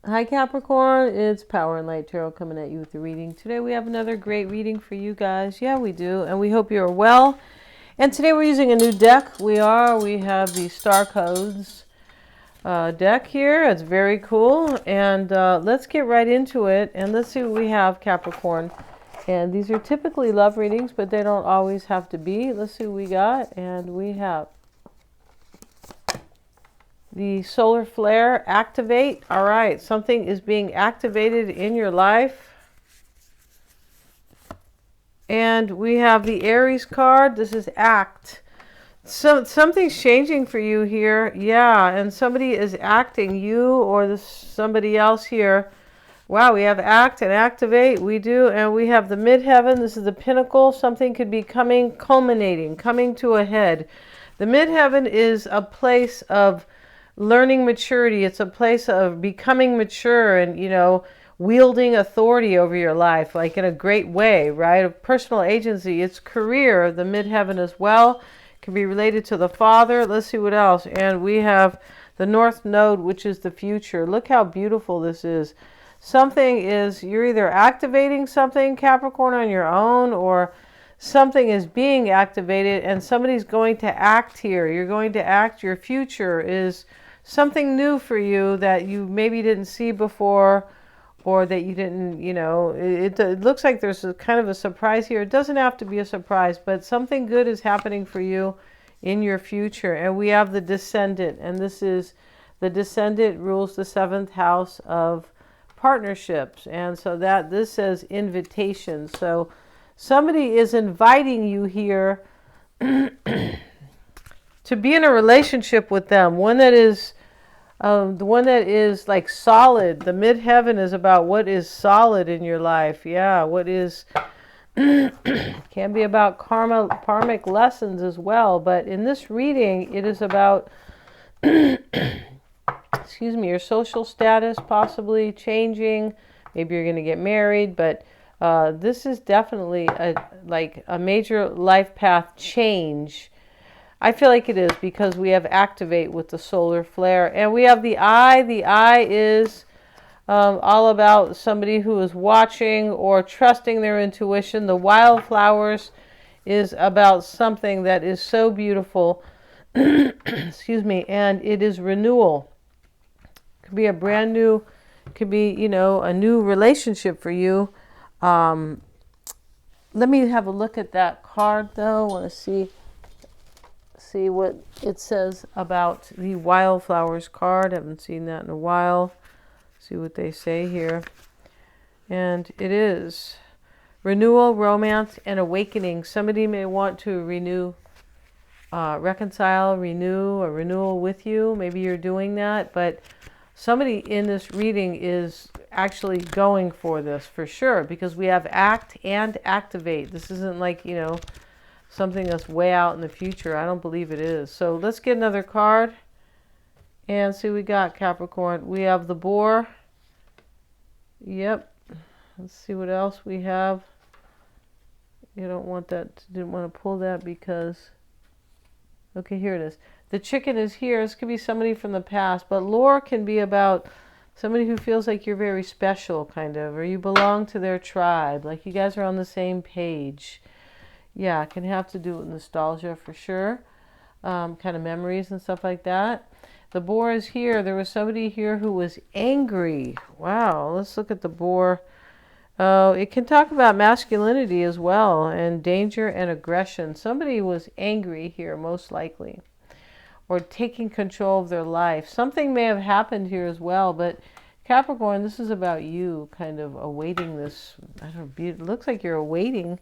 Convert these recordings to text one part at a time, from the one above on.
Hi Capricorn, it's Power and Light Tarot coming at you with the reading. Today we have another great reading for you guys. Yeah, we do, and we hope you're well. And today we're using a new deck. We have the Star Codes deck here. It's very cool, and let's get right into it, and let's see what we have, Capricorn. And these are typically love readings, but they don't always have to be. Let's see what we got, and we have the solar flare, activate. All right, something is being activated in your life. And we have the Aries card. This is act. So something's changing for you here. Yeah, and somebody is acting, you or somebody else here. Wow, we have act and activate. We do. And we have the midheaven. This is the pinnacle. Something could be culminating, coming to a head. The midheaven is a place of learning maturity. It's a place of becoming mature and, wielding authority over your life, like in a great way, right? Of personal agency. It's career, the midheaven as well. Can be related to the Father. Let's see what else. And we have the North Node, which is the future. Look how beautiful this is. You're either activating something, Capricorn, on your own, or something is being activated and somebody's going to act here. You're going to act. Your future is something new for you that you maybe didn't see before, or that you didn't, it looks like there's a kind of a surprise here. It doesn't have to be a surprise, but something good is happening for you in your future. And we have the descendant, and this is the descendant rules the seventh house of partnerships. And so this says invitation. So somebody is inviting you here to be in a relationship with them, one that is the one that is like solid. The midheaven is about what is solid in your life. Yeah, what is can be about karmic lessons as well. But in this reading, it is about excuse me, your social status possibly changing. Maybe you're going to get married, but this is definitely a major life path change. I feel like it is because we have activate with the solar flare. And we have the eye. The eye is all about somebody who is watching or trusting their intuition. The wildflowers is about something that is so beautiful. Excuse me. And it is renewal. Could be a brand new, could be, a new relationship for you. Let me have a look at that card though. I want to see what it says about the wildflowers card. Haven't seen that in a while. See what they say here. And it is renewal, romance, and awakening. Somebody may want to reconcile, renew a renewal with you. Maybe you're doing that, but somebody in this reading is actually going for this for sure, because we have act and activate. This isn't like, something that's way out in the future. I don't believe it is. So let's get another card and see what we got, Capricorn. We have the boar. Yep. Let's see what else we have. You don't want that. Didn't want to pull that because... Okay, here it is. The chicken is here. This could be somebody from the past, but lore can be about somebody who feels like you're very special, kind of, or you belong to their tribe, like you guys are on the same page. Yeah, it can have to do with nostalgia for sure, kind of memories and stuff like that. The boar is here. There was somebody here who was angry. Wow, let's look at the boar. It can talk about masculinity as well, and danger and aggression. Somebody was angry here, most likely, or taking control of their life. Something may have happened here as well, but Capricorn, this is about you kind of awaiting this. I don't know, it looks like you're waiting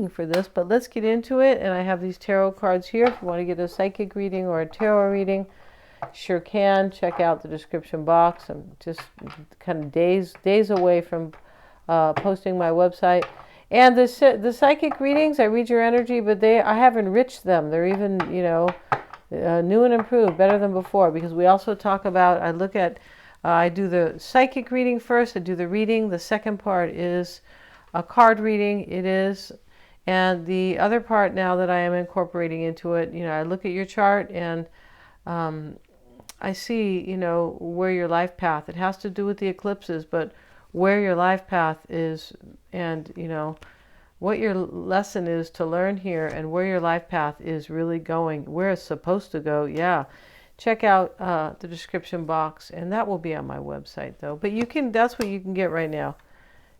for this, but let's get into it. And I have these tarot cards here. If you want to get a psychic reading or a tarot reading, sure can. Check out the description box. I'm just kind of days away from posting my website. And the psychic readings, I read your energy, but I have enriched them. They're even, new and improved, better than before, because we also talk about, I do the psychic reading first, I do the reading. The second part is a card reading, it is. And the other part now that I am incorporating into it, I look at your chart and I see, you know, where your life path, it has to do with the eclipses, but where your life path is, and, you know, what your lesson is to learn here, and where your life path is really going, where it's supposed to go. Yeah. Check out the description box, and that will be on my website though. But you can, that's what you can get right now.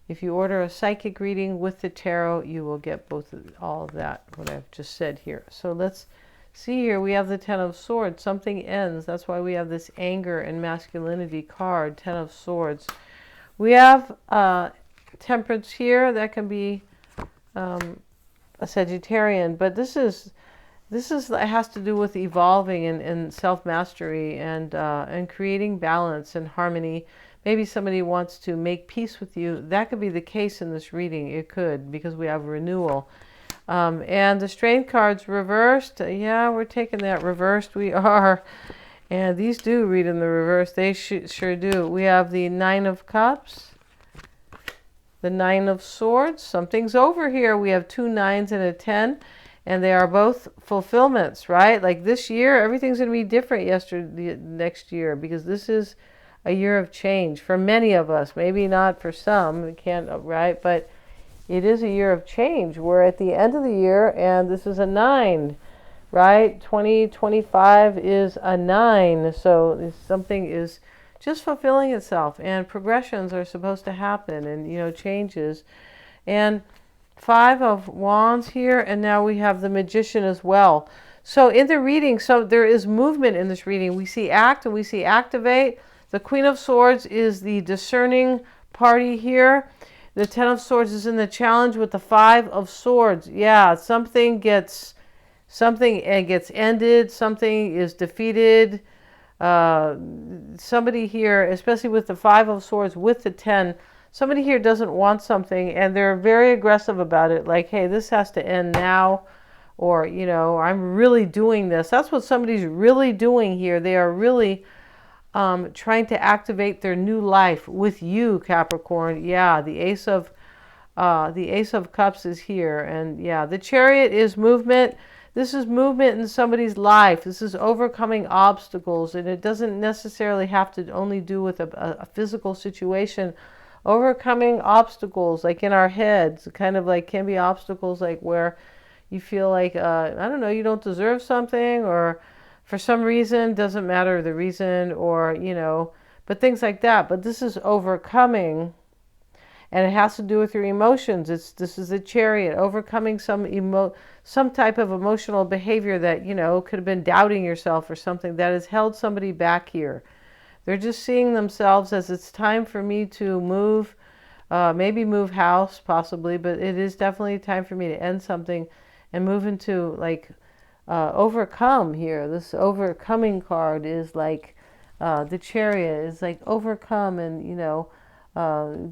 If you order a psychic reading with the tarot, you will get both of all of that, what I've just said here. So let's see here. We have the Ten of Swords. Something ends. That's why we have this anger and masculinity card, Ten of Swords. We have Temperance here. That can be a Sagittarian, but this is it has to do with evolving and self-mastery and creating balance and harmony. Maybe somebody wants to make peace with you. That could be the case in this reading. It could, because we have renewal. And the Strength card's reversed. Yeah, we're taking that reversed. We are. And these do read in the reverse. They sure do. We have the Nine of Cups. The Nine of Swords. Something's over here. We have 2 9s and a 10. And they are both fulfillments, right? Like this year, everything's going to be different next year, because this is a year of change for many of us. Maybe not for some, we can't, right? But it is a year of change. We're at the end of the year, and this is a 9, right? 2025 is a 9. So something is just fulfilling itself, and progressions are supposed to happen, and, you know, changes. And 5 of Wands here, and now we have the Magician as well. So in the reading, so there is movement in this reading. We see act and we see activate. The Queen of Swords is the discerning party here. The Ten of Swords is in the challenge with the 5 of Swords. Yeah, something gets ended. Something is defeated. Somebody here, especially with the 5 of Swords with the 10, somebody here doesn't want something, and they're very aggressive about it. Like, hey, this has to end now, or, you know, I'm really doing this. That's what somebody's really doing here. They are really trying to activate their new life with you, Capricorn. Yeah, the Ace of Cups is here, and yeah, the Chariot is movement. This is movement in somebody's life. This is overcoming obstacles, and it doesn't necessarily have to only do with a physical situation. Overcoming obstacles, like in our heads, kind of like can be obstacles like where you feel like, I don't know, you don't deserve something, or for some reason, doesn't matter the reason, or, you know, but things like that. But this is overcoming, and it has to do with your emotions. This is a Chariot, overcoming some type of emotional behavior that, you know, could have been doubting yourself or something that has held somebody back here. They're just seeing themselves as, it's time for me to move, maybe move house, possibly, but it is definitely time for me to end something and move into, like, overcome here. This overcoming card is like, the Chariot is like overcome and, you know,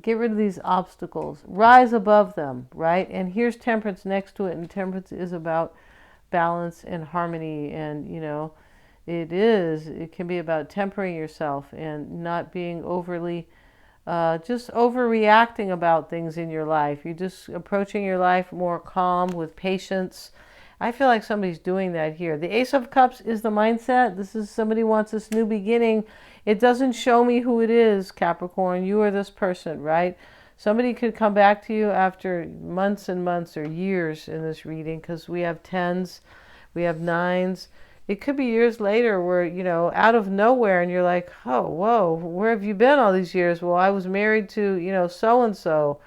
get rid of these obstacles, rise above them, right? And here's Temperance next to it, and Temperance is about balance and harmony, and, you know, it can be about tempering yourself and not being overly, just overreacting about things in your life. You're just approaching your life more calm, with patience. I feel like somebody's doing that here. The Ace of Cups is the mindset. This is somebody wants this new beginning. It doesn't show me who it is, Capricorn. You are this person, right? Somebody could come back to you after months and months or years in this reading, because we have 10s, we have 9s. It could be years later where, you know, out of nowhere, and you're like, oh, whoa, where have you been all these years? Well, I was married to, you know, so-and-so,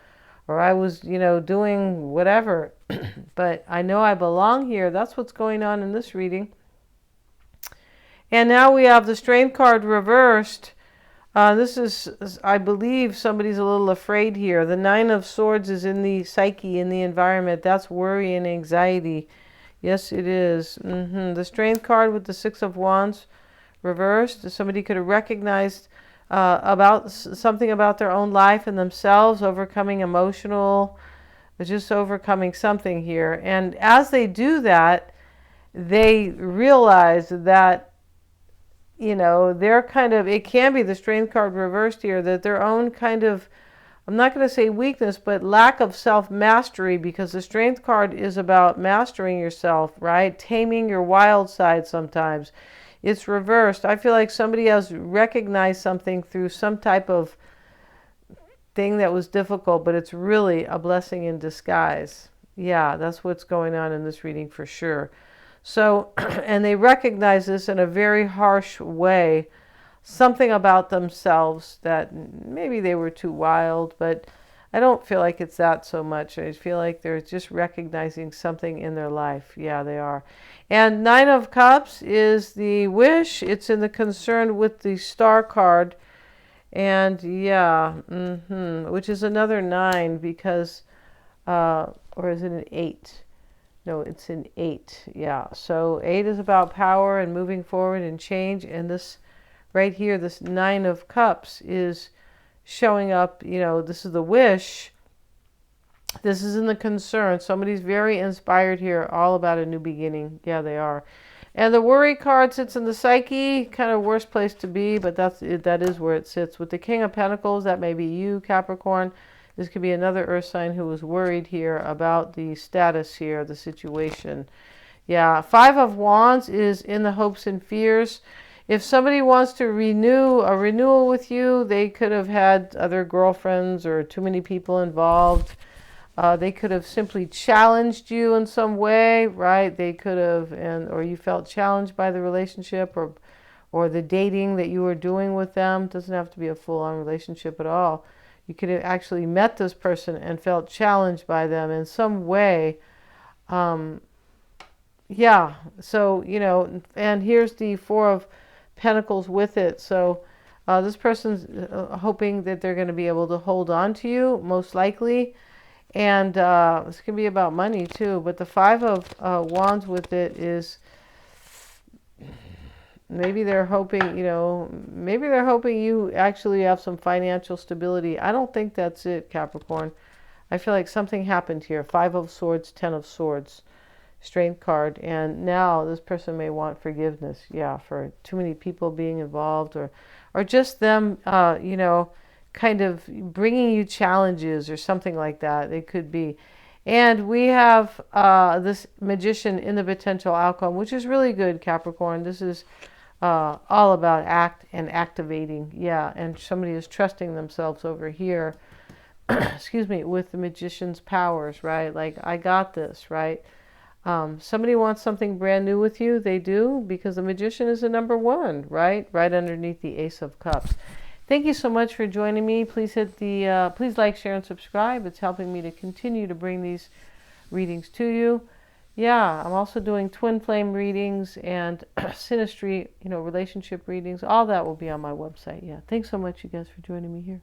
or I was, you know, doing whatever, but I know I belong here. That's what's going on in this reading. And now we have the Strength card reversed. This is, I believe somebody's a little afraid here. The 9 of Swords is in the psyche, in the environment. That's worry and anxiety. Yes, it is. The Strength card with the 6 of Wands reversed. Somebody could have recognized about something about their own life and themselves, overcoming emotional, just overcoming something here. And as they do that, they realize that, you know, they're kind of, it can be the Strength card reversed here, that their own kind of, I'm not going to say weakness, but lack of self-mastery, because the Strength card is about mastering yourself, right? Taming your wild side sometimes. It's reversed. I feel like somebody has recognized something through some type of thing that was difficult, but it's really a blessing in disguise. Yeah, that's what's going on in this reading for sure. So, and they recognize this in a very harsh way, something about themselves that maybe they were too wild, but I don't feel like it's that so much. I feel like they're just recognizing something in their life. Yeah, they are. And Nine of Cups is the wish. It's in the concern with the Star card. And yeah, which is another 9 because, or is it an 8? No, it's an 8. Yeah, so 8 is about power and moving forward and change. And this right here, this 9 of Cups is showing up, this is the wish. This is in the concern. Somebody's very inspired here, all about a new beginning. Yeah, they are. And the worry card sits in the psyche, kind of worst place to be, but that is where it sits. With the King of Pentacles, that may be you, Capricorn. This could be another earth sign who was worried here about the status here, the situation. Yeah, 5 of Wands is in the hopes and fears. If somebody wants to renew a renewal with you, they could have had other girlfriends or too many people involved. They could have simply challenged you in some way, right? They could have, or you felt challenged by the relationship or the dating that you were doing with them. It doesn't have to be a full-on relationship at all. You could have actually met this person and felt challenged by them in some way. Yeah, so, and here's the 4 of Pentacles with it. So this person's hoping that they're going to be able to hold on to you, most likely. And this can be about money too, but the 5 of Wands with it is maybe they're hoping, maybe they're hoping you actually have some financial stability. I don't think that's it, Capricorn. I feel like something happened here. 5 of Swords, 10 of Swords, Strength card, and now this person may want forgiveness. Yeah, for too many people being involved, or just them, kind of bringing you challenges or something like that. It could be. And we have this Magician in the potential outcome, which is really good, Capricorn. This is all about act and activating. Yeah, and somebody is trusting themselves over here, excuse me, with the Magician's powers, right? Like, I got this, right? Somebody wants something brand new with you. They do, because the Magician is the number 1, right? Right underneath the Ace of Cups. Thank you so much for joining me. Please hit the, please like, share, and subscribe. It's helping me to continue to bring these readings to you. Yeah, I'm also doing twin flame readings and synastry, relationship readings. All that will be on my website. Yeah, thanks so much, you guys, for joining me here.